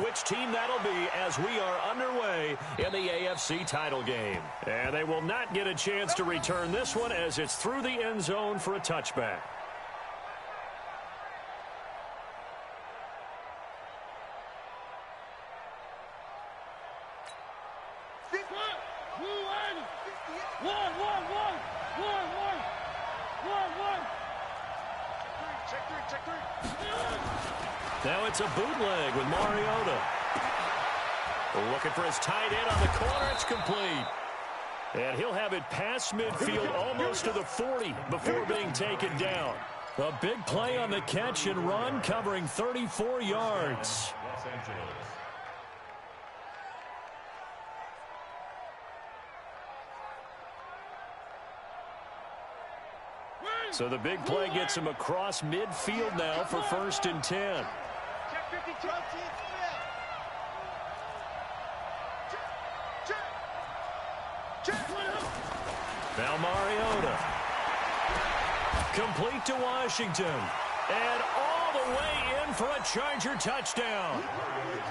which team that'll be as we are underway in the AFC title game. And they will not get a chance to return this one as it's through the end zone for a touchback. Now it's a bootleg with Mariota. Looking for his tight end on the corner. It's complete. And he'll have it past midfield almost to the 40 before being taken down. A big play on the catch and run, covering 34 yards. So the big play gets him across midfield now for 1st and 10. Now Mariota. Complete to Washington. And all the way in for a Charger touchdown.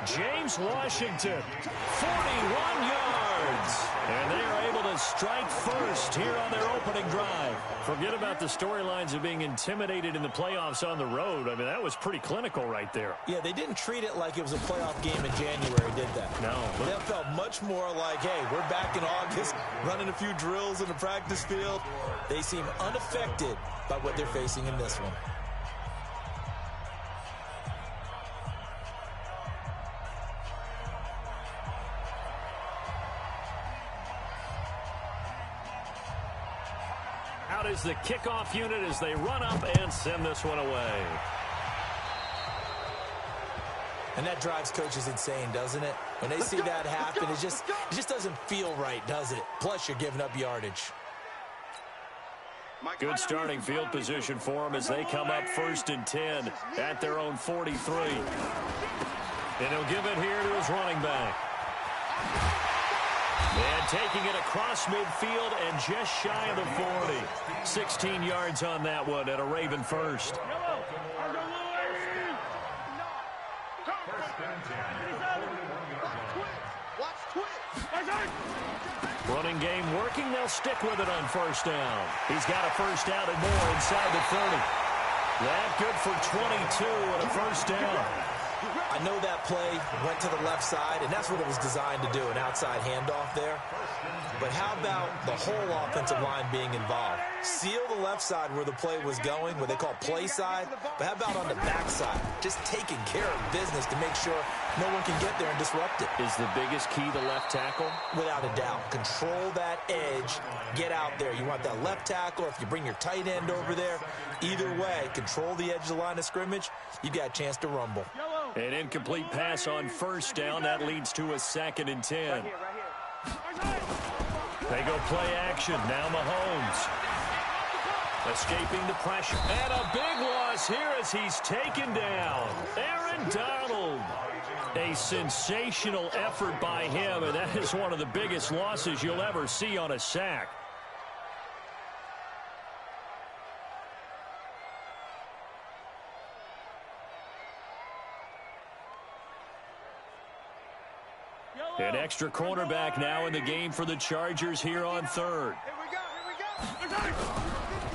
James Washington, 41 yards. And they are able to strike first here on their opening drive. Forget about the storylines of being intimidated in the playoffs on the road. I mean, that was pretty clinical right there. Yeah, they didn't treat it like it was a playoff game in January, did they? No. That felt much more like, hey, we're back in August, running a few drills in the practice field. They seem unaffected by what they're facing in this one. Out is the kickoff unit as they run up and send this one away. And that drives coaches insane, doesn't it? When they see that happen, it just doesn't feel right, does it? Plus, you're giving up yardage. Good starting field position for them as they come up 1st and 10 at their own 43. And he'll give it here to his running back. And taking it across midfield and just shy of the 40. 16 yards on that one at a Raven first. Running game working. They'll stick with it on 1st down. He's got a 1st down and more inside the 30. That good for 22 and a 1st down. I know that play went to the left side, and that's what it was designed to do, an outside handoff there. But how about the whole offensive line being involved? Seal the left side where the play was going, what they call play side, but how about on the back side? Just taking care of business to make sure no one can get there and disrupt it. Is the biggest key the left tackle? Without a doubt. Control that edge. Get out there. You want that left tackle, or if you bring your tight end over there, either way, control the edge of the line of scrimmage, you got a chance to rumble. An incomplete pass on 1st down. That leads to a 2nd and 10. They go play action. Now Mahomes. Escaping the pressure. And a big loss here as he's taken down. Aaron Donald. A sensational effort by him, and that is one of the biggest losses you'll ever see on a sack. An extra cornerback now in the game for the Chargers here on 3rd.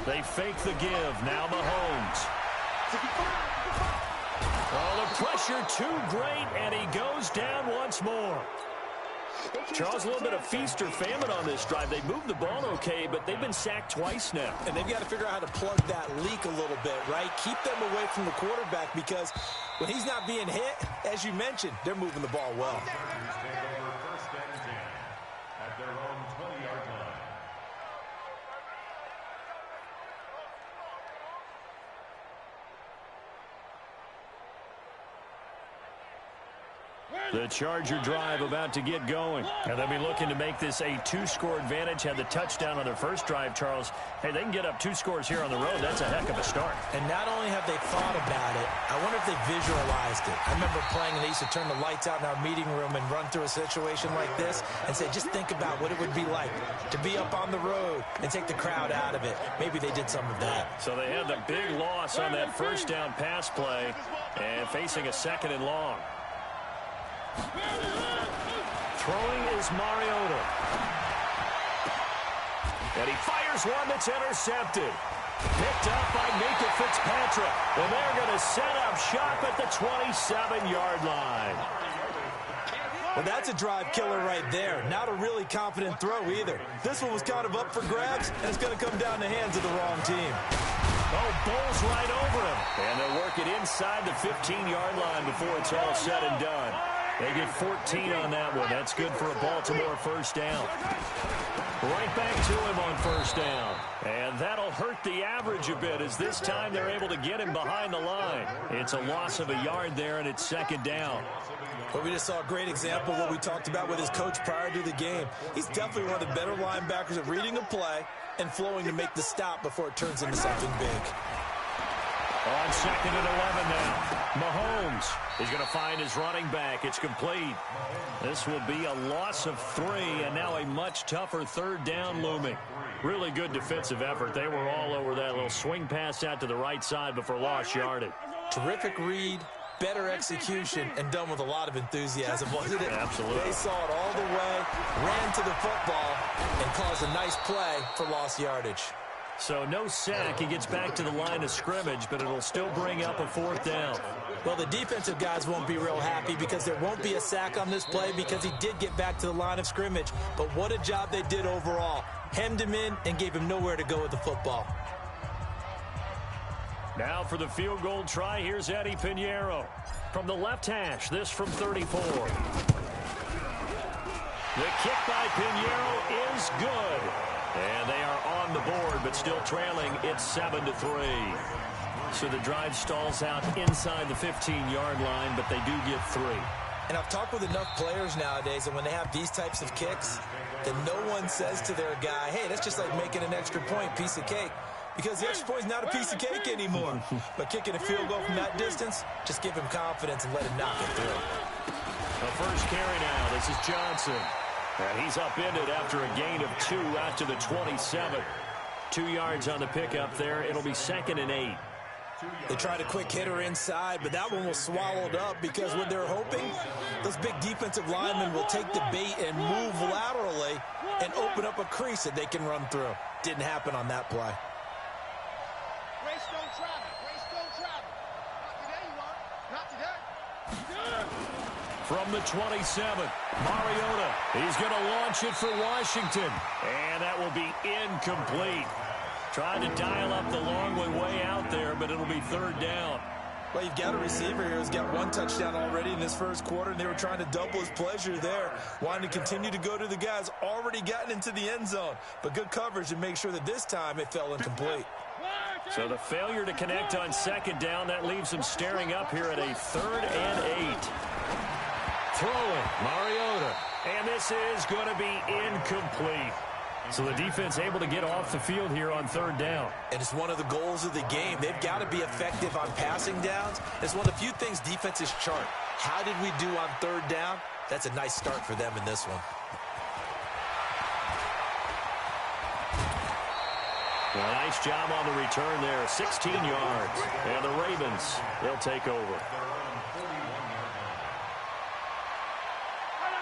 They fake the give. Now Mahomes. Oh, the pressure too great, and he goes down once more. Charles, a little bit of feast or famine on this drive. They moved the ball okay, but they've been sacked twice now. And they've got to figure out how to plug that leak a little bit, right? Keep them away from the quarterback because when he's not being hit, as you mentioned, they're moving the ball well. The Charger drive about to get going. And they'll be looking to make this a 2-score advantage. Had the touchdown on their first drive, Charles. Hey, they can get up 2 scores here on the road. That's a heck of a start. And not only have they thought about it, I wonder if they visualized it. I remember playing, and they used to turn the lights out in our meeting room and run through a situation like this and say, just think about what it would be like to be up on the road and take the crowd out of it. Maybe they did some of that. So they had the big loss on that 1st down pass play and facing a 2nd and long. Throwing is Mariota. And he fires one that's intercepted. Picked up by Minka Fitzpatrick. And they're going to set up shop at the 27-yard line. Well, that's a drive killer right there. Not a really confident throw either. This one was kind of up for grabs, and it's going to come down the hands of the wrong team. Oh, bowls right over him. And they'll work it inside the 15-yard line before it's all said and done. They get 14 on that one. That's good for a Baltimore first down. Right back to him on first down. And that'll hurt the average a bit as this time they're able to get him behind the line. It's a loss of a yard there, and it's second down. Well, we just saw a great example of what we talked about with his coach prior to the game. He's definitely one of the better linebackers at reading a play and flowing to make the stop before it turns into something big. On second and 11 now. Mahomes is going to find his running back. It's complete. This will be a loss of 3, and now a much tougher third down looming. Really good defensive effort. They were all over that little swing pass out to the right side before lost yardage. Terrific read, better execution, and done with a lot of enthusiasm, wasn't it? Absolutely. They saw it all the way, ran to the football, and caused a nice play for lost yardage. So no sack. He gets back to the line of scrimmage, but it'll still bring up a fourth down. Well, the defensive guys won't be real happy because there won't be a sack on this play because he did get back to the line of scrimmage. But what a job they did overall. Hemmed him in and gave him nowhere to go with the football. Now for the field goal try, here's Eddie Pinheiro. From the left hash, this from 34. The kick by Pinheiro is good. And they are on the board, but still trailing. It's 7-3. So the drive stalls out inside the 15-yard line, but they do get 3. And I've talked with enough players nowadays, and when they have these types of kicks, then no one says to their guy, hey, that's just like making an extra point, piece of cake. Because the extra point is not a piece of cake anymore. But kicking a field goal from that distance, just give him confidence and let him knock it through. The first carry now. This is Johnson. And he's upended after a gain of 2 out to the 27. 2 yards on the pickup there. It'll be second and 8. They tried a quick hitter inside, but that one was swallowed up because what they're hoping, those big defensive linemen will take the bait and move laterally and open up a crease that they can run through. Didn't happen on that play. Race don't travel. Race don't travel. Not today, you won't. Not today. From the 27, Mariota. He's going to launch it for Washington. And that will be incomplete. Trying to dial up the long way out there, but it'll be third down. Well, you've got a receiver here who's got 1 touchdown already in this first quarter, and they were trying to double his pleasure there, wanting to continue to go to the guys already gotten into the end zone. But good coverage to make sure that this time it fell incomplete. So the failure to connect on second down, that leaves him staring up here at a 3rd and 8. Throwing, Mariota. And this is going to be incomplete. So the defense able to get off the field here on third down. And it's one of the goals of the game. They've got to be effective on passing downs. It's one of the few things defenses chart. How did we do on third down? That's a nice start for them in this one. Well, nice job on the return there. 16 yards. And the Ravens, they'll take over.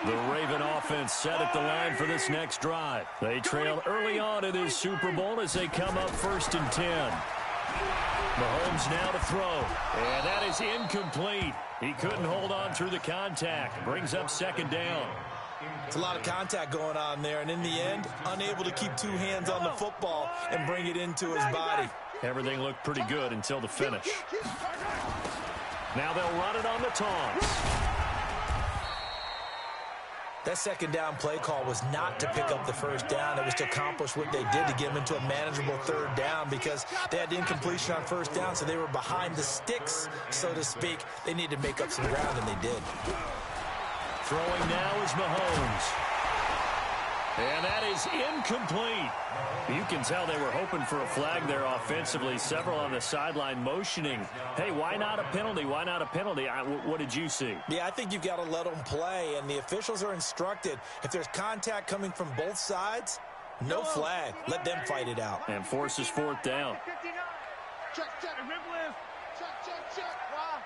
The Raven offense set at the line for this next drive. They trail early on in this Super Bowl as they come up 1st and 10. Mahomes now to throw. And that is incomplete. He couldn't hold on through the contact. Brings up second down. It's a lot of contact going on there, and in the end, unable to keep 2 hands on the football and bring it into his body. Everything looked pretty good until the finish. Now they'll run it on the taunts. That second down play call was not to pick up the first down. It was to accomplish what they did to get them into a manageable third down because they had the incompletion on first down, so they were behind the sticks, so to speak. They needed to make up some ground, and they did. Throwing now is Mahomes. And that is incomplete. You can tell they were hoping for a flag there offensively. Several on the sideline motioning. Hey, why not a penalty? Why not a penalty? What did you see? Yeah, I think you've got to let them play, and the officials are instructed. If there's contact coming from both sides, no flag. Let them fight it out. And forces fourth down. 59. Check, check, the rib lift. Check, check, check. Wow.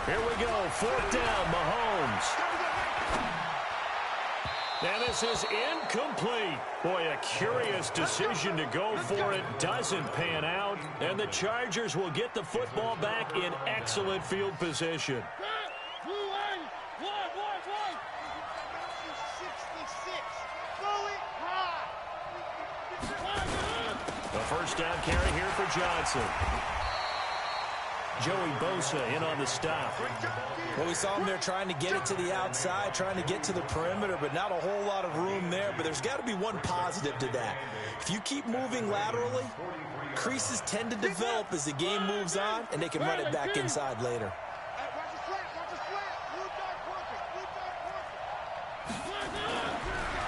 Here we go, 4th down, Mahomes. And this is incomplete. Boy, a curious decision to go for it. Doesn't pan out. And the Chargers will get the football back in excellent field position. A first down carry here for Johnson. Joey Bosa in on the stop. Well, we saw him there trying to get it to the outside, trying to get to the perimeter, but not a whole lot of room there. But there's got to be one positive to that. If you keep moving laterally, creases tend to develop as the game moves on, and they can run it back inside later.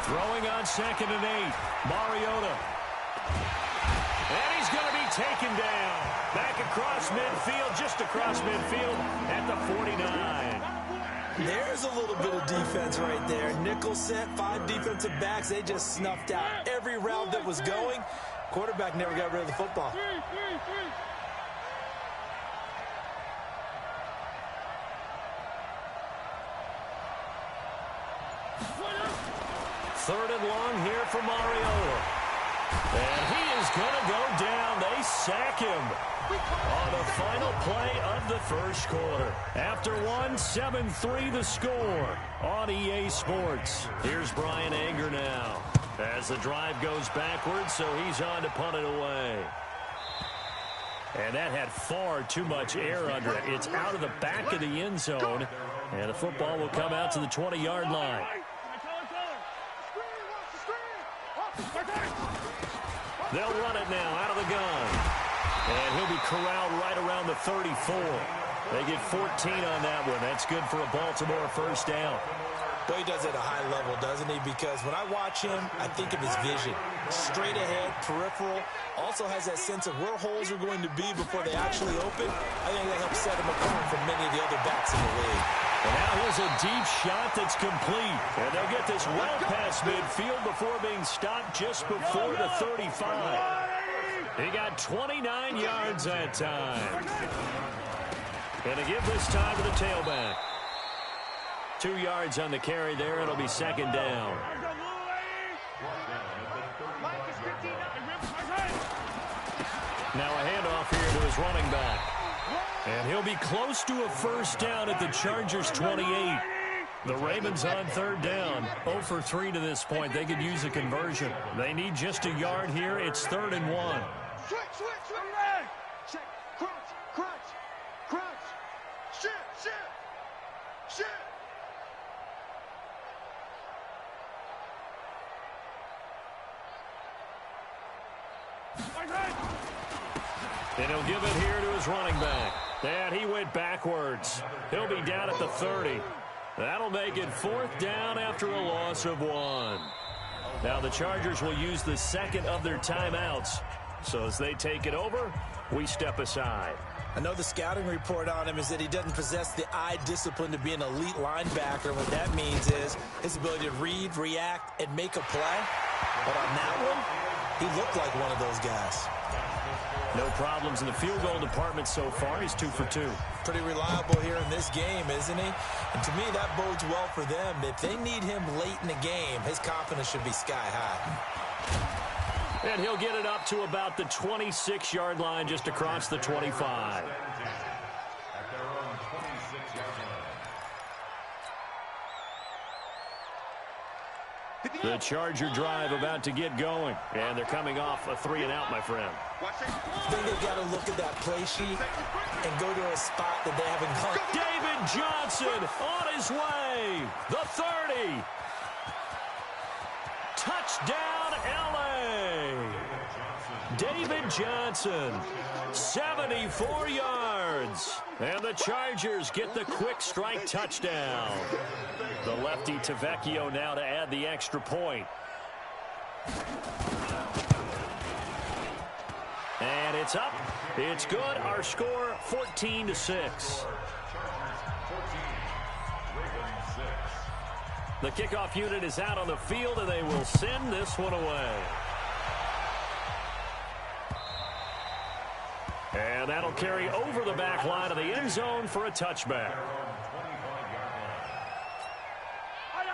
Throwing on 2nd and 8. Mariota. And he's going to be taken down. Back across midfield, just across midfield at the 49. There's a little bit of defense right there. Nickel set, 5 defensive backs. They just snuffed out every route that was going. Quarterback never got rid of the football. Third and long here for Mariota. And he is going to go down. They sack him on the final play of the first quarter. After one, 7-3 the score on EA Sports. Here's Brian Anger now as the drive goes backwards, so he's on to punt it away. And that had far too much air under it. It's out of the back of the end zone, and the football will come out to the 20-yard line. They'll run it now out of the gun. And he'll be corralled right around the 34. They get 14 on that one. That's good for a Baltimore first down. Well, he does it at a high level, doesn't he? Because when I watch him, I think of his vision. Straight ahead, peripheral. Also has that sense of where holes are going to be before they actually open. I think that helps set him apart from many of the other backs in the league. And now here's a deep shot that's complete. And they'll get this well past midfield before being stopped just before the 35. He got 29 yards that time. And to give this time to the tailback. 2 yards on the carry there. It'll be 2nd down. Now a handoff here to his running back. And he'll be close to a first down at the Chargers 28. The Ravens on 3rd down. 0 for 3 to this point. They could use a conversion. They need just a yard here. It's 3rd and 1. Switch. Check. Crunch. Shit. And he'll give it here to his running back. And he went backwards. He'll be down at the 30. That'll make it 4th down after a loss of 1. Now the Chargers will use the second of their timeouts. So as they take it over, we step aside. I know the scouting report on him is that he doesn't possess the eye discipline to be an elite linebacker. What that means is his ability to read, react, and make a play. But on that one, he looked like one of those guys. No problems in the field goal department so far. He's 2 for 2. Pretty reliable here in this game, isn't he? And to me, that bodes well for them. If they need him late in the game, his confidence should be sky high. And he'll get it up to about the 26-yard line just across the 25. The Charger drive about to get going. And they're coming off a 3-and-out, my friend. I think they've got to look at that play sheet and go to a spot that they haven't gone. David Johnson on his way. The 30. Touchdown, L.A. David Johnson, 74 yards. And the Chargers get the quick strike touchdown. The lefty Tavecchio now to add the extra point. And it's up. It's good. Our score, 14-6. The kickoff unit is out on the field, and they will send this one away. And And that'll carry over the back line of the end zone for a touchback.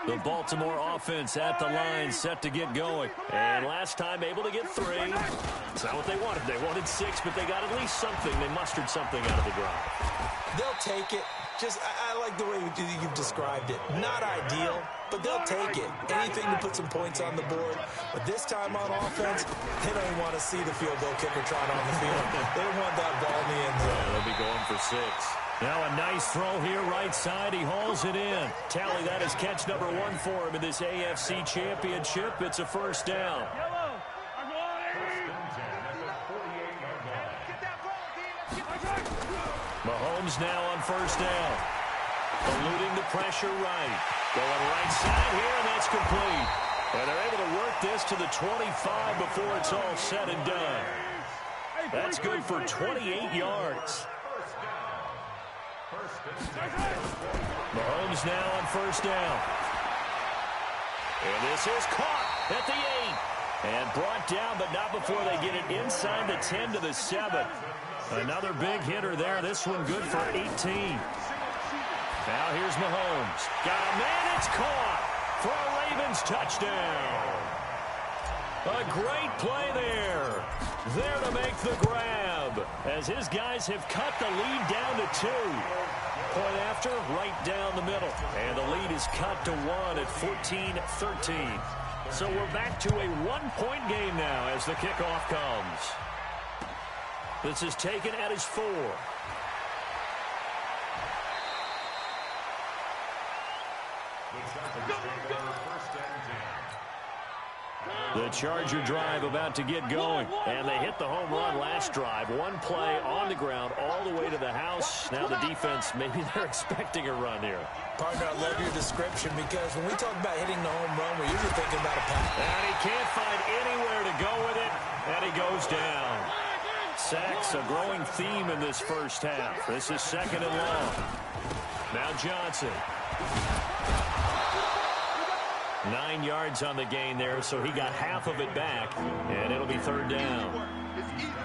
The Baltimore offense at the line, set to get going. And last time able to get 3. It's not what they wanted. They wanted 6, but they got at least something. They mustered something out of the drive. They'll take it. I like the way you've described it. Not ideal, but they'll take it. Anything to put some points on the board. But this time on offense, they don't want to see the field goal kicker trot on the field. They want that ball in the end zone. Yeah, they'll be going for 6. Now a nice throw here right side. He hauls it in. Tally that is catch number 1 for him in this AFC Championship. It's a first down. Mahomes now on first down. Eluding the pressure right. Going right side here, and that's complete. And they're able to work this to the 25 before it's all said and done. That's good for 28 yards. Mahomes now on first down. And this is caught at the 8. And brought down, but not before they get it inside the 10 to the 7. Another big hitter there. This one good for 18. Now here's Mahomes. Got a man. It's caught for a Ravens touchdown. A great play there. There to make the grab as his guys have cut the lead down to 2. Point after, right down the middle. And the lead is cut to 1 at 14-13. So we're back to a 1-point game now as the kickoff comes. This is taken at his 4. The Charger drive about to get going. And they hit the home run last drive. 1 play on the ground all the way to the house. Now the defense, maybe they're expecting a run here. Partner, I love your description because when we talk about hitting the home run, we're usually thinking about a pass. And he can't find anywhere to go with it. And he goes down. Sacks, a growing theme in this first half. This is 2nd and long. Now Johnson. 9 yards on the gain there, so he got half of it back, and it'll be 3rd down.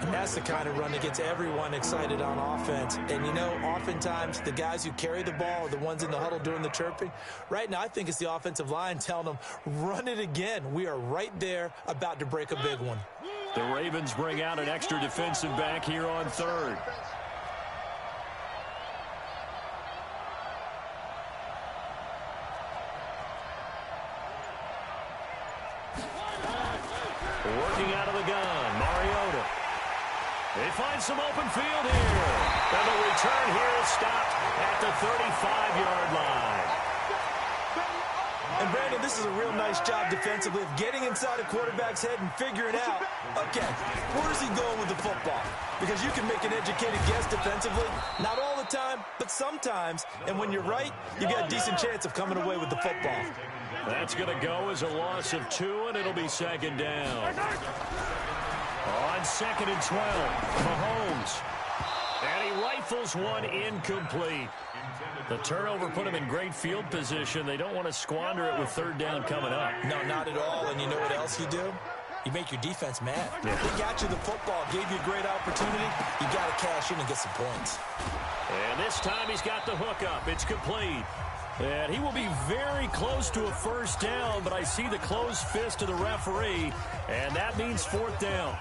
And that's the kind of run that gets everyone excited on offense. And, you know, oftentimes the guys who carry the ball are the ones in the huddle doing the chirping. Right now, I think it's the offensive line telling them, run it again. We are right there about to break a big one. The Ravens bring out an extra defensive back here on 3rd. Working out of the gun, Mariota. They find some open field here. And the return here is stopped at the 35-yard line. And, Brandon, this is a real nice job defensively of getting inside a quarterback's head and figuring out, okay, where is he going with the football? Because you can make an educated guess defensively, not all the time, but sometimes. And when you're right, you got a decent chance of coming away with the football. That's going to go as a loss of 2, and it'll be 2nd down. On 2nd and 12, Mahomes. And he rifles one incomplete. The turnover put him in great field position. They don't want to squander it with 3rd down coming up. No, not at all. And you know what else you do? You make your defense mad. Yeah. They got you the football, gave you a great opportunity. You got to cash in and get some points. And this time he's got the hook up. It's complete. And he will be very close to a 1st down, but I see the closed fist of the referee, and that means 4th down.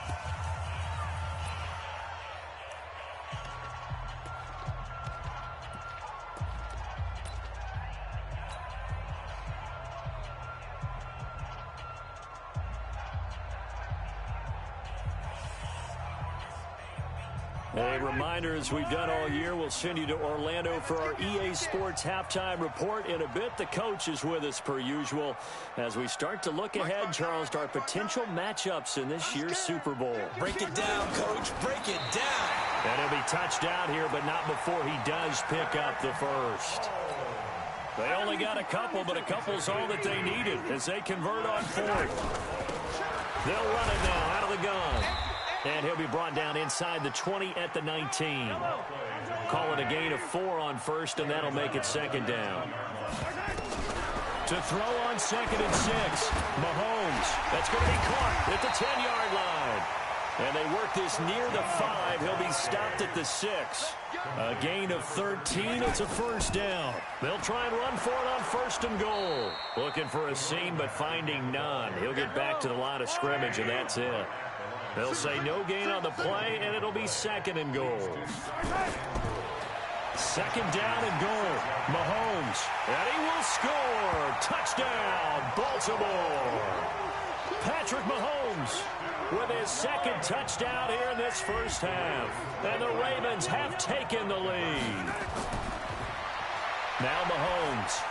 A reminder, as we've done all year, we'll send you to Orlando for our EA Sports halftime report. In a bit, the coach is with us per usual as we start to look ahead, Charles, to our potential matchups in this year's Super Bowl. Break it down, Coach. Break it down. And he'll be touched out here, but not before he does pick up the first. They only got a couple, but a couple's all that they needed as they convert on 4th. They'll run it now out of the gun. And he'll be brought down inside the 20 at the 19. Call it a gain of 4 on 1st, and that'll make it 2nd down. To throw on 2nd and 6, Mahomes. That's going to be caught at the 10-yard line. And they work this near the 5. He'll be stopped at the 6. A gain of 13. It's a first down. They'll try and run for it on 1st and goal. Looking for a seam, but finding none. He'll get back to the line of scrimmage, and that's it. They'll say no gain on the play, and it'll be 2nd and goal. 2nd down and goal. Mahomes, and he will score. Touchdown, Baltimore. Patrick Mahomes with his 2nd touchdown here in this first half. And the Ravens have taken the lead. Now Mahomes.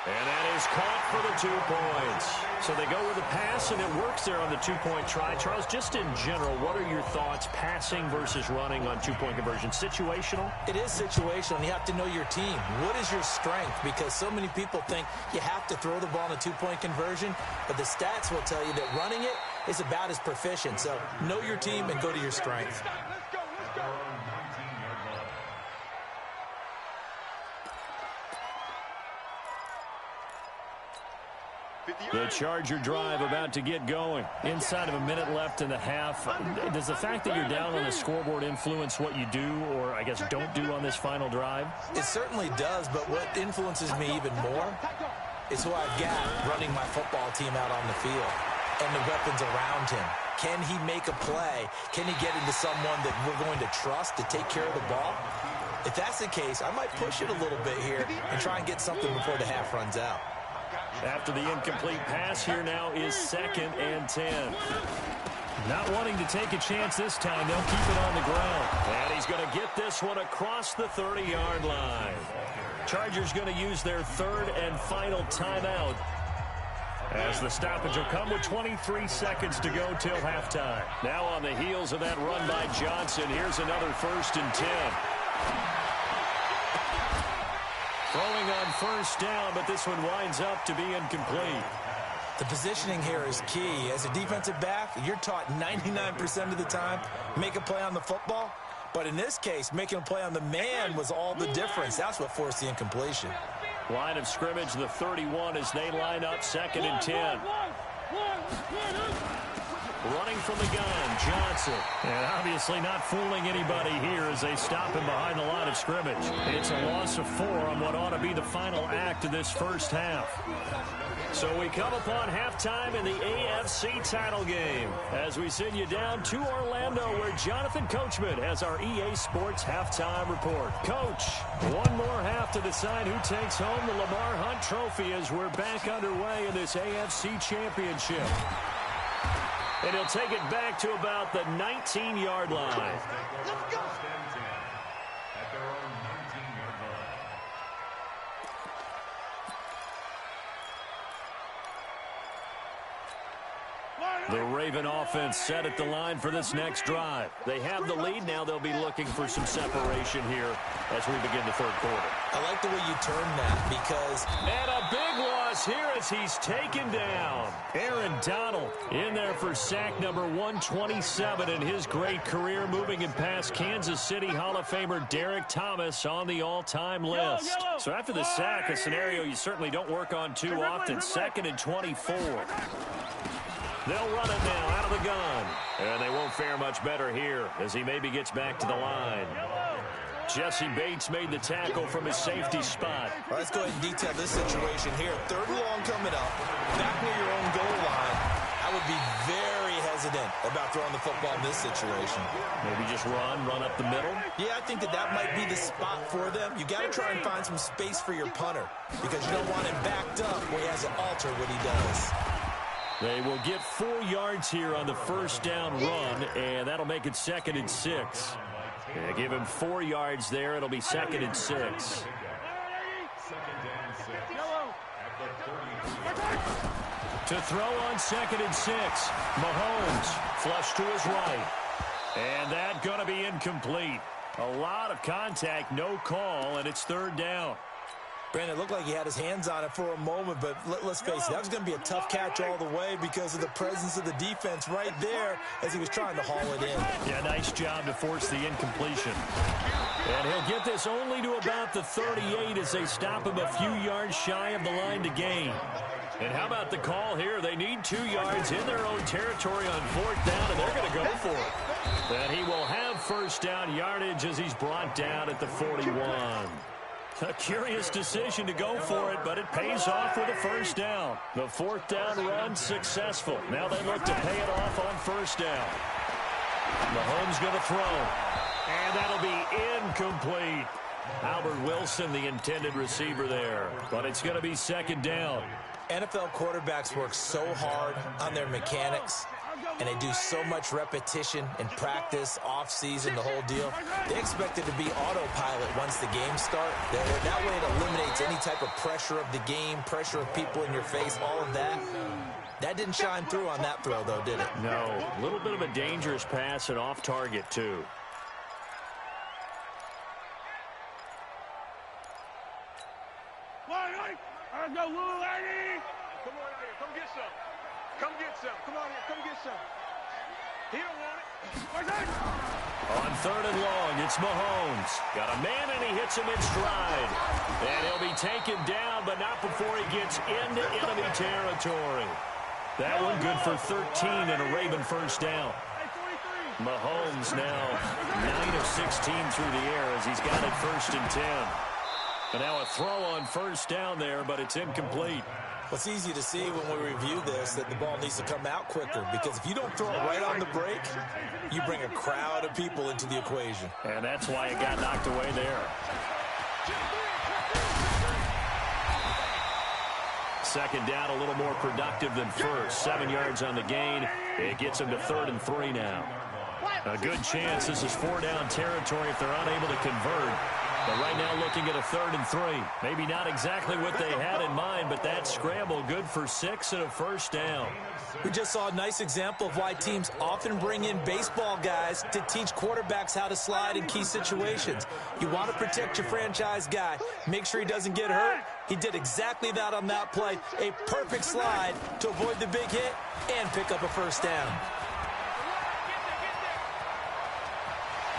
And that is caught for the 2 points. So they go with the pass, and it works there on the 2-point try. Charles, just in general, what are your thoughts passing versus running on 2-point conversion? Situational? It is situational, and you have to know your team. What is your strength? Because so many people think you have to throw the ball in a 2-point conversion, but the stats will tell you that running it is about as proficient. So know your team and go to your strength. The Charger drive about to get going. Inside of a minute left in the half. Does the fact that you're down on the scoreboard influence what you do, or I guess don't do on this final drive? It certainly does, but what influences me even more is who I've got running my football team out on the field and the weapons around him. Can he make a play? Can he get into someone that we're going to trust to take care of the ball? If that's the case, I might push it a little bit here and try and get something before the half runs out. After the incomplete pass, here now is 2nd and 10. Not wanting to take a chance this time, they'll keep it on the ground. And he's going to get this one across the 30-yard line. Chargers going to use their 3rd and final timeout, as the stoppage will come with 23 seconds to go till halftime. Now on the heels of that run by Johnson, here's another 1st and 10. Throwing on 1st down, but this one winds up to be incomplete. The positioning here is key. As a defensive back, you're taught 99% of the time, make a play on the football. But in this case, making a play on the man was all the difference. That's what forced the incompletion. Line of scrimmage, the 31, as they line up 2nd and 10. Running from the gun, Johnson. And obviously not fooling anybody here as they stop him behind the line of scrimmage. It's a loss of 4 on what ought to be the final act of this first half. So we come upon halftime in the AFC title game as we send you down to Orlando, where Jonathan Coachman has our EA Sports halftime report. Coach, one more half to decide who takes home the Lamar Hunt Trophy as we're back underway in this AFC Championship. And he'll take it back to about the 19-yard line. Let's go. The Raven offense set at the line for this next drive. They have the lead. Now they'll be looking for some separation here as we begin the 3rd quarter. I like the way you turned that because... And a big loss here as he's taken down. Aaron Donald in there for sack number 127 in his great career, moving and past Kansas City Hall of Famer Derek Thomas on the all-time list. So after the sack, a scenario you certainly don't work on too often. 2nd and 24. They'll run it now out of the gun. And they won't fare much better here as he maybe gets back to the line. Jesse Bates made the tackle from his safety spot. Well, let's go ahead and detail this situation here. 3rd and long coming up, back near your own goal line. I would be very hesitant about throwing the football in this situation. Maybe just run up the middle? Yeah, I think that might be the spot for them. You got to try and find some space for your punter because you don't want him backed up where he has to alter what he does. They will get 4 yards here on the 1st down run, and that'll make it 2nd and 6. Yeah, give him 4 yards there. It'll be 2nd and 6. To throw on 2nd and 6. Mahomes flush to his right. And that going to be incomplete. A lot of contact, no call, and it's 3rd down. Brandon, it looked like he had his hands on it for a moment, but let's face it, that was going to be a tough catch all the way because of the presence of the defense right there as he was trying to haul it in. Yeah, nice job to force the incompletion. And he'll get this only to about the 38 as they stop him a few yards shy of the line to gain. And how about the call here? They need 2 yards in their own territory on 4th down, and they're going to go for it. And he will have first down yardage as he's brought down at the 41. A curious decision to go for it, but it pays off with a first down. The 4th down run successful. Now they look to pay it off on first down. Mahomes going to throw. And that'll be incomplete. Albert Wilson, the intended receiver there. But it's going to be 2nd down. NFL quarterbacks work so hard on their mechanics, and they do so much repetition in practice, off-season, the whole deal. They expect it to be autopilot once the games start. That way it eliminates any type of pressure of the game, pressure of people in your face, all of that. That didn't shine through on that throw, though, did it? No. A little bit of a dangerous pass and off target, too. Let's go, little lady! Come on out here. Come get some. Come get some. Come on here. Come get some. He don't want it. On 3rd and long, it's Mahomes. Got a man, and he hits him in stride. And he'll be taken down, but not before he gets into enemy territory. That one good for 13 and a Raven first down. Mahomes now 9 of 16 through the air as he's got it 1st and 10. And now a throw on first down there, but it's incomplete. Well, it's easy to see when we review this that the ball needs to come out quicker, because if you don't throw it right on the break, you bring a crowd of people into the equation. And that's why it got knocked away there. 2nd down, a little more productive than first. 7 yards on the gain. It gets him to 3rd and 3 now. A good chance this is 4-down territory if they're unable to convert. But right now looking at a 3rd and 3. Maybe not exactly what they had in mind, but that scramble good for 6 and a first down. We just saw a nice example of why teams often bring in baseball guys to teach quarterbacks how to slide in key situations. You want to protect your franchise guy. Make sure he doesn't get hurt. He did exactly that on that play. A perfect slide to avoid the big hit and pick up a first down.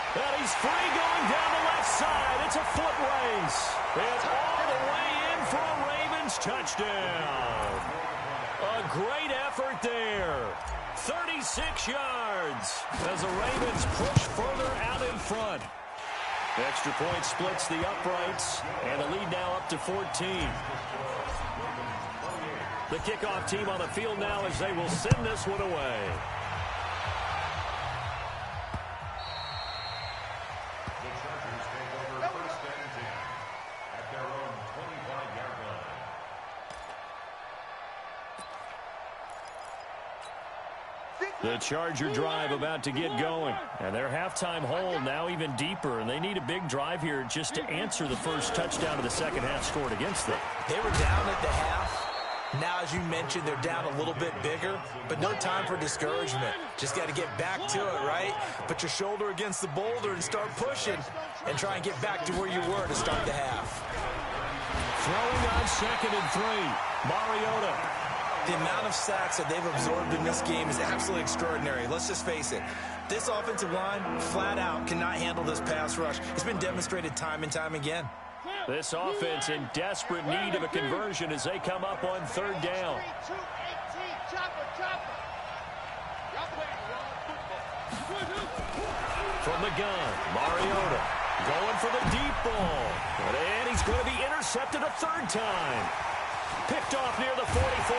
And he's free going down the left side. It's a foot race. And all the way in for a Ravens touchdown. A great effort there. 36 yards as the Ravens push further out in front. The extra point splits the uprights, and the lead now up to 14. The kickoff team on the field now as they will send this one away. The Charger drive about to get going. And their halftime hole now even deeper. And they need a big drive here just to answer the first touchdown of the second half scored against them. They were down at the half. Now, as you mentioned, they're down a little bit bigger. But no time for discouragement. Just got to get back to it, right? Put your shoulder against the boulder and start pushing. And try and get back to where you were to start the half. Throwing on 2nd and 3. Mariota. The amount of sacks that they've absorbed in this game is absolutely extraordinary. Let's just face it. This offensive line, flat out, cannot handle this pass rush. It's been demonstrated time and time again. This offense in desperate need of a conversion as they come up on 3rd down. From the gun, Mariota going for the deep ball. And he's going to be intercepted a 3rd time. Picked off near the 44.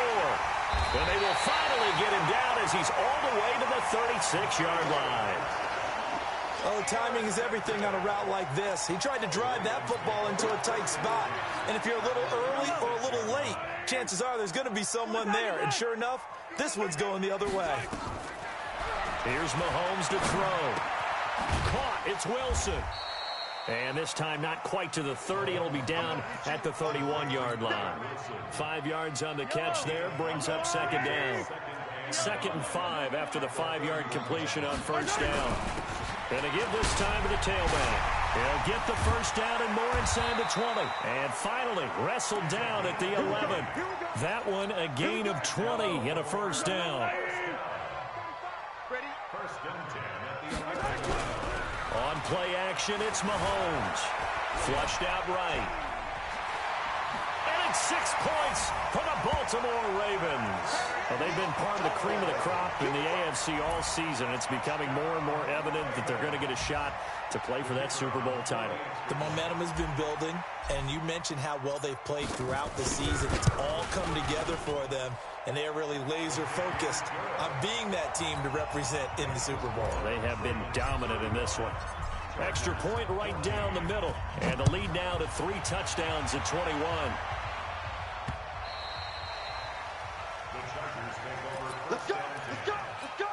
And they will finally get him down as he's all the way to the 36-yard line. Oh, timing is everything on a route like this. He tried to drive that football into a tight spot. And if you're a little early or a little late, chances are there's going to be someone there. And sure enough, this one's going the other way. Here's Mahomes to throw. Caught. It's Wilson. And this time not quite to the 30. It'll be down at the 31-yard line. 5 yards on the catch there. Brings up 2nd down. 2nd and 5 after the 5-yard completion on first down. And to give this time to the tailback. He'll get the first down and more inside the 20. And finally wrestled down at the 11. That one a gain of 20 and a first down. On play action, it's Mahomes. Flushed out right. And it's 6 points for the Baltimore Baltimore Ravens. Well, they've been part of the cream of the crop in the AFC all season. It's becoming more and more evident that they're going to get a shot to play for that Super Bowl title. The momentum has been building, and you mentioned how well they've played throughout the season. It's all come together for them, and they are really laser-focused on being that team to represent in the Super Bowl. They have been dominant in this one. Extra point right down the middle, and the lead now to 3 touchdowns at 21. Let's go! Let's go! Let's go!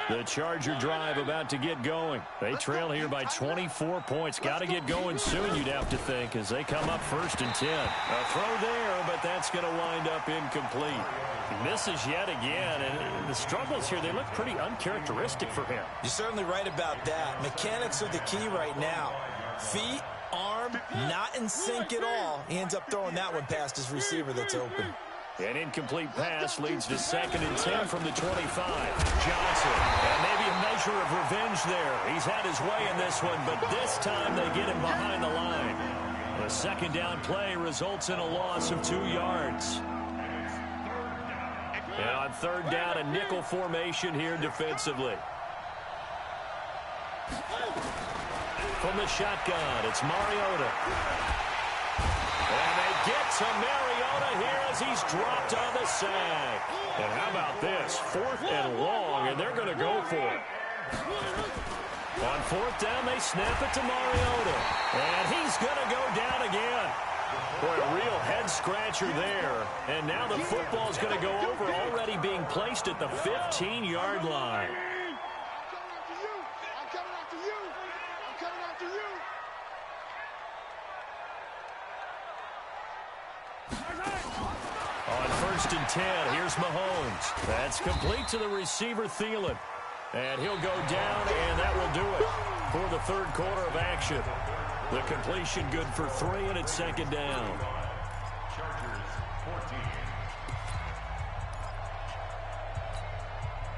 The Charger drive about to get going. They trail here by 24 points. Got to get going soon, you'd have to think, as they come up 1st and 10. A throw there, but that's going to wind up incomplete. He misses yet again, and the struggles here, they look pretty uncharacteristic for him. You're certainly right about that. Mechanics are the key right now. Feet, arm, not in sync at all. He ends up throwing that one past his receiver that's open. An incomplete pass leads to 2nd and 10 from the 25. Johnson, and maybe a measure of revenge there. He's had his way in this one, but this time they get him behind the line. The 2nd down play results in a loss of 2 yards. And on 3rd down, a nickel formation here defensively. From the shotgun, it's Mariota. And they get to Mariota here as he's dropped on the sack. And how about this? 4th and long, and they're going to go for it. On 4th down, they snap it to Mariota. And he's going to go down again. Boy, a real head-scratcher there. And now the football's going to go over, already being placed at the 15-yard line. I'm coming after you! I'm coming after you! On 1st and 10, here's Mahomes. That's complete to the receiver, Thielen. And he'll go down, and that will do it for the 3rd quarter of action. The completion good for 3, and it's 2nd down.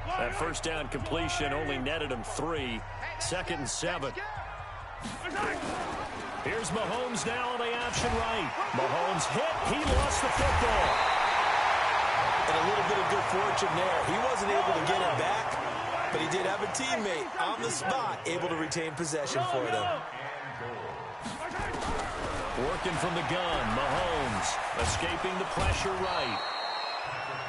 That 1st down completion only netted him 3. 2nd and 7. Here's Mahomes now on the option right. Mahomes hit. He lost the football. And a little bit of good fortune there. He wasn't able to get it back, but he did have a teammate on the spot able to retain possession for them. Working from the gun, Mahomes escaping the pressure right.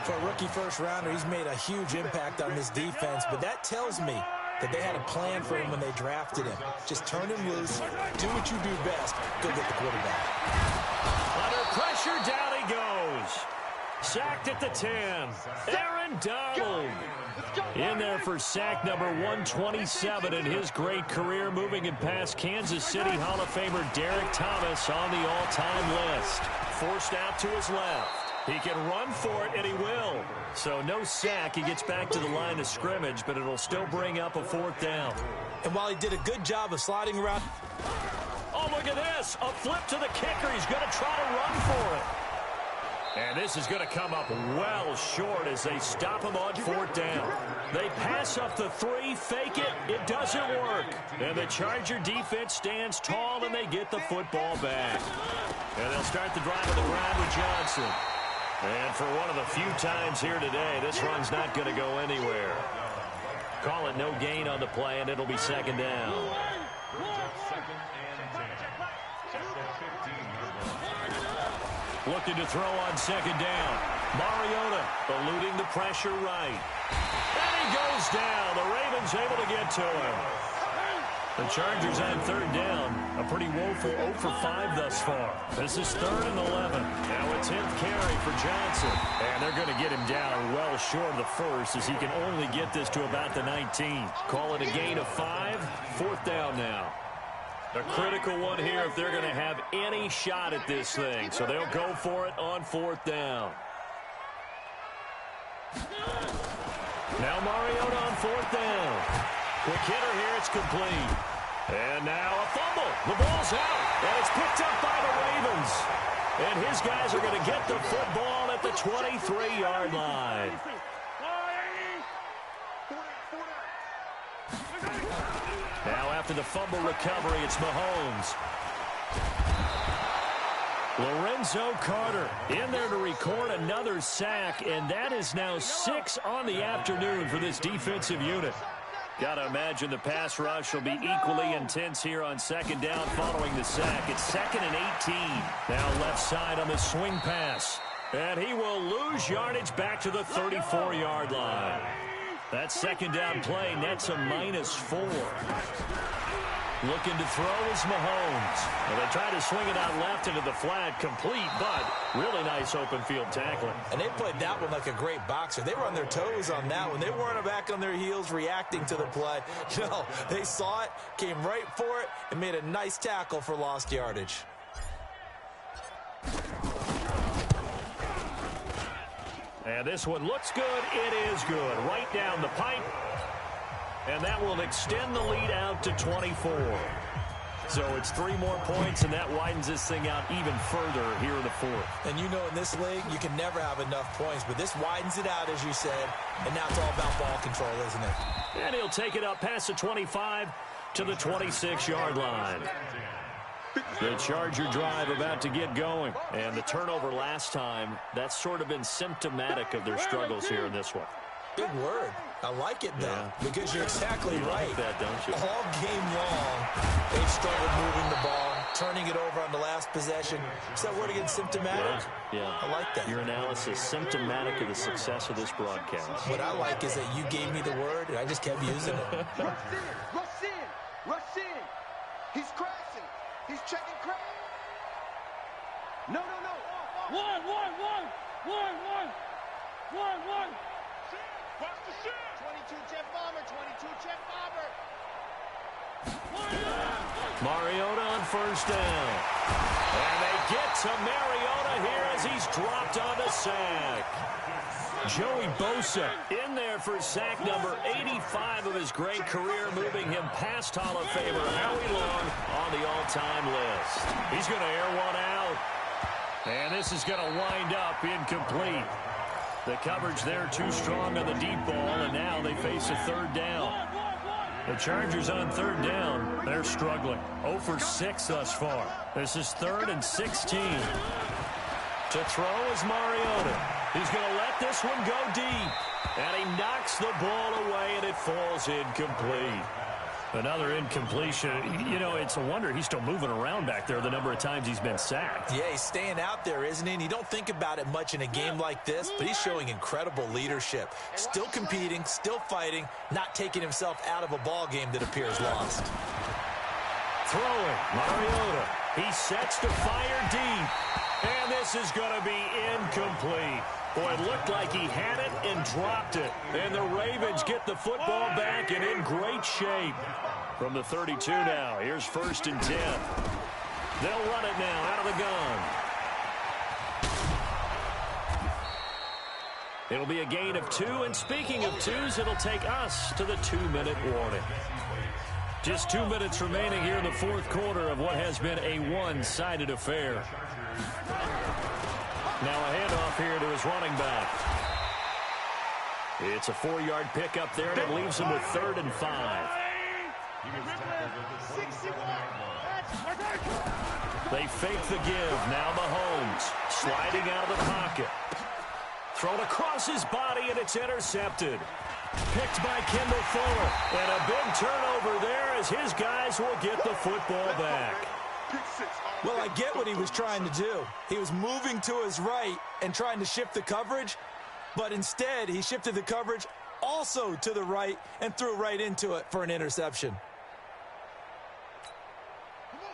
For a rookie first-rounder, he's made a huge impact on this defense, but that tells me that they had a plan for him when they drafted him. Just turn him loose, do what you do best, go get the quarterback. Under pressure, down he goes. Sacked at the 10. Aaron Donald in there for sack number 127 in his great career, moving it past Kansas City Hall of Famer Derek Thomas on the all-time list. Forced out to his left. He can run for it, and he will. So no sack. He gets back to the line of scrimmage, but it'll still bring up a 4th down. And while he did a good job of sliding around... Oh, look at this. A flip to the kicker. He's going to try to run for it. And this is going to come up well short as they stop him on 4th down. They pass up the 3, fake it. It doesn't work. And the Charger defense stands tall, and they get the football back. And they'll start the drive on the ground with Johnson. And for one of the few times here today, this run's not going to go anywhere. Call it no gain on the play, and it'll be 2nd down. Looking to throw on 2nd down. Mariota eluding the pressure right. And he goes down. The Ravens able to get to him. The Chargers on 3rd down. A pretty woeful 0 for 5 thus far. This is 3rd and 11. Now a 10th carry for Johnson. And they're going to get him down well short of the 1st as he can only get this to about the 19. Call it a gain of 5. 4th down now. A critical one here if they're going to have any shot at this thing. So they'll go for it on 4th down. Now Mariota on 4th down. Quick hitter here, it's complete. And now a fumble. The ball's out, and it's picked up by the Ravens. And his guys are going to get the football at the 23-yard line. Now after the fumble recovery, it's Mahomes. Lorenzo Carter in there to record another sack, and that is now 6 on the afternoon for this defensive unit. Got to imagine the pass rush will be equally intense here on second down following the sack. It's 2nd and 18. Now left side on the swing pass. And he will lose yardage back to the 34-yard line. That second down play nets a -4. Looking to throw is Mahomes. Well, they try to swing it out left into the flat, complete, but really nice open field tackling. And they played that one like a great boxer. They were on their toes on that one. They weren't back on their heels reacting to the play. No, they saw it, came right for it, and made a nice tackle for lost yardage. And this one looks good. It is good. Right down the pipe. And that will extend the lead out to 24. So it's 3 more points, and that widens this thing out even further here in the fourth. And you know in this league, you can never have enough points, but this widens it out, as you said, and now it's all about ball control, isn't it? And he'll take it up past the 25 to the 26-yard line. The Charger drive about to get going. And the turnover last time, that's sort of been symptomatic of their struggles here in this one. Big word. I like it, though, yeah. Because you're exactly right. Like that, don't you? All game long, they've struggled moving the ball, turning it over on the last possession. Is that word again, symptomatic? Yeah. I like that. Your analysis, symptomatic of the success of this broadcast. What I like is that you gave me the word, and I just kept using it. Rush in, rush in, rush in. He's crashing. He's checking crash. No. One. Watch the shit. 22 jet bomber, 22 jet bomber. Mariota on first down. And they get to Mariota here as he's dropped on the sack. Joey Bosa in there for sack number 85 of his great career, moving him past Hall of Famer Howie Long on the all-time list. He's going to air one out. And this is going to wind up incomplete. The coverage there too strong on the deep ball, and now they face a third down. The Chargers on third down, they're struggling. 0 for 6 thus far. This is 3rd and 16. To throw is Mariota. He's going to let this one go deep. And he knocks the ball away, and it falls incomplete. Another incompletion. You know, it's a wonder he's still moving around back there the number of times he's been sacked. Yeah, he's staying out there, isn't he? And you don't think about it much in a game like this, but he's showing incredible leadership. Still competing, still fighting, not taking himself out of a ball game that appears lost. Throwing, Mariota. He sets to fire deep. And this is going to be incomplete. Boy, it looked like he had it and dropped it. And the Ravens get the football back and in great shape. From the 32 now, here's 1st and 10. They'll run it now out of the gun. It'll be a gain of 2, and speaking of 2s, it'll take us to the 2-minute warning. Just 2 minutes remaining here in the fourth quarter of what has been a one-sided affair. Now a handoff here to his running back. It's a 4-yard pickup there, and it leaves him with 3rd and 5. They fake the give. Now Mahomes sliding out of the pocket. Thrown across his body, and it's intercepted. Picked by Kendall Fuller. And a big turnover there as his guys will get the football back. Well, I get what he was trying to do. He was moving to his right and trying to shift the coverage, but instead he shifted the coverage also to the right and threw right into it for an interception.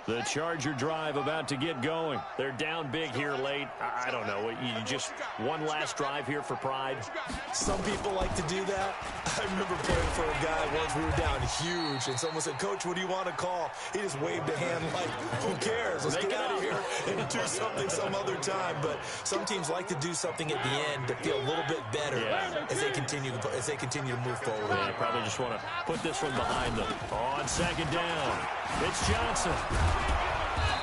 The Charger drive about to get going. They're down big here late. I don't know. You just one last drive here for pride. Some people like to do that. I remember playing for a guy once. We were down huge, and someone said, "Coach, what do you want to call?" He just waved a hand like, "Who cares? Let's get out of here and do something some other time." But some teams like to do something at the end to feel a little bit better as they continue to move forward. Yeah, probably just want to put this one behind them. On second down, it's Johnson.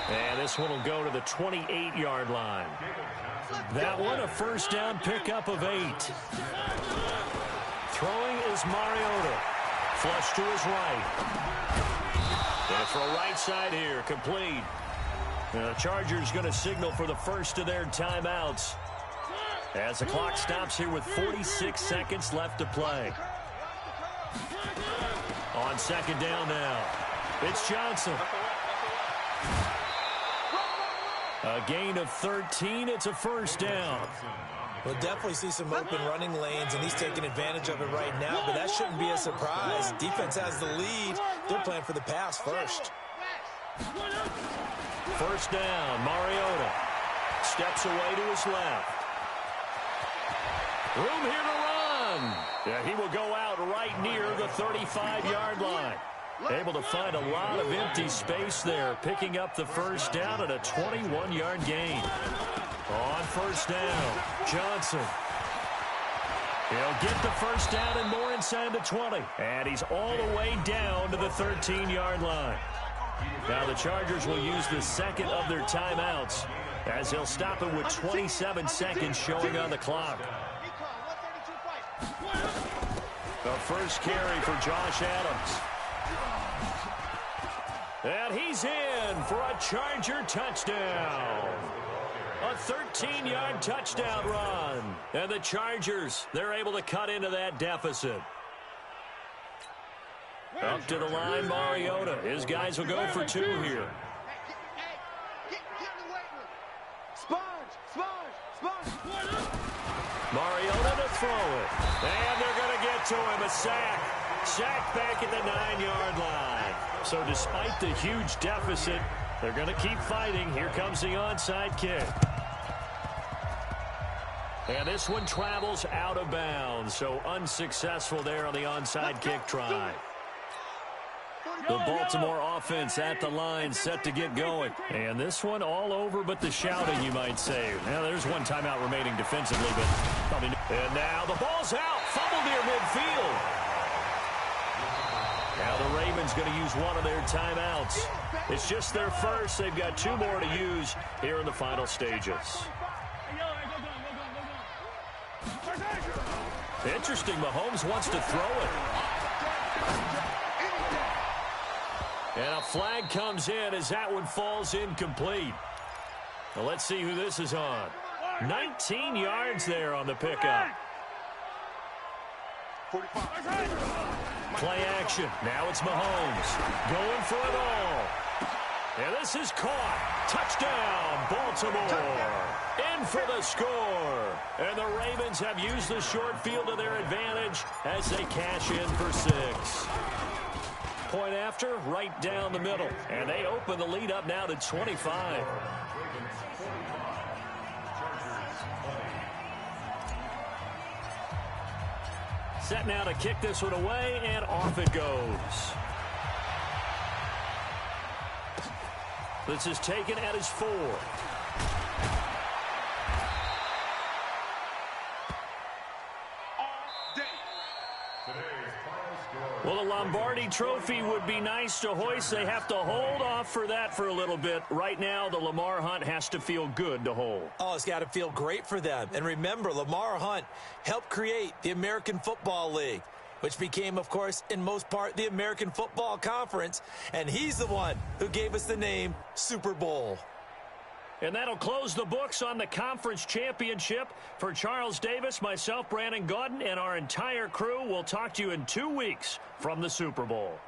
And this one will go to the 28-yard line. That one, a first down pickup of 8. Throwing is Mariota. Flush to his right. Gonna throw right side here, complete. The Chargers going to signal for the first of their timeouts as the clock stops here with 46 seconds left to play. On second down now, it's Johnson. A gain of 13. It's a first down. We'll definitely see some open running lanes, and he's taking advantage of it right now, but that shouldn't be a surprise. Defense has the lead. They're playing for the pass first. First down, Mariota steps away to his left. Room here to run. Yeah, he will go out right near the 35-yard line. Able to find a lot of empty space there, picking up the first down at a 21-yard gain. On first down, Johnson. He'll get the first down and more inside the 20. And he's all the way down to the 13-yard line. Now the Chargers will use the second of their timeouts as they'll stop it with 27 seconds showing on the clock. The first carry for Josh Adams. And he's in for a Charger touchdown. A 13-yard touchdown run. And the Chargers, they're able to cut into that deficit. Up to the line, Mariota. His guys will go for two here. Mariota to throw it. And they're going to get to him. A sack. Sack back at the 9-yard line. So despite the huge deficit, they're going to keep fighting. Here comes the onside kick. And this one travels out of bounds. So unsuccessful there on the onside kick try. The Baltimore offense at the line, set to get going. And this one all over but the shouting, you might say. Now, there's one timeout remaining defensively, but probably. And now the ball's out. Fumble near midfield. Now the Ravens going to use one of their timeouts. It's just their first. They've got two more to use here in the final stages. Interesting, Mahomes wants to throw it. And a flag comes in as that one falls incomplete. Now let's see who this is on. 19 yards there on the pickup. Play action. Now it's Mahomes going for it all. And this is caught. Touchdown, Baltimore. In for the score. And the Ravens have used the short field to their advantage as they cash in for 6. Point after, right down the middle. And they open the lead up now to 25. Set now to kick this one away, and off it goes. This is taken at his 4. Well, the Lombardi Trophy would be nice to hoist. They have to hold off for that for a little bit. Right now, the Lamar Hunt has to feel good to hold. Oh, it's got to feel great for them. And remember, Lamar Hunt helped create the American Football League, which became, of course, in most part, the American Football Conference. And he's the one who gave us the name Super Bowl. And that'll close the books on the conference championship. For Charles Davis, myself, Brandon Gaudin, and our entire crew, we'll talk to you in 2 weeks from the Super Bowl.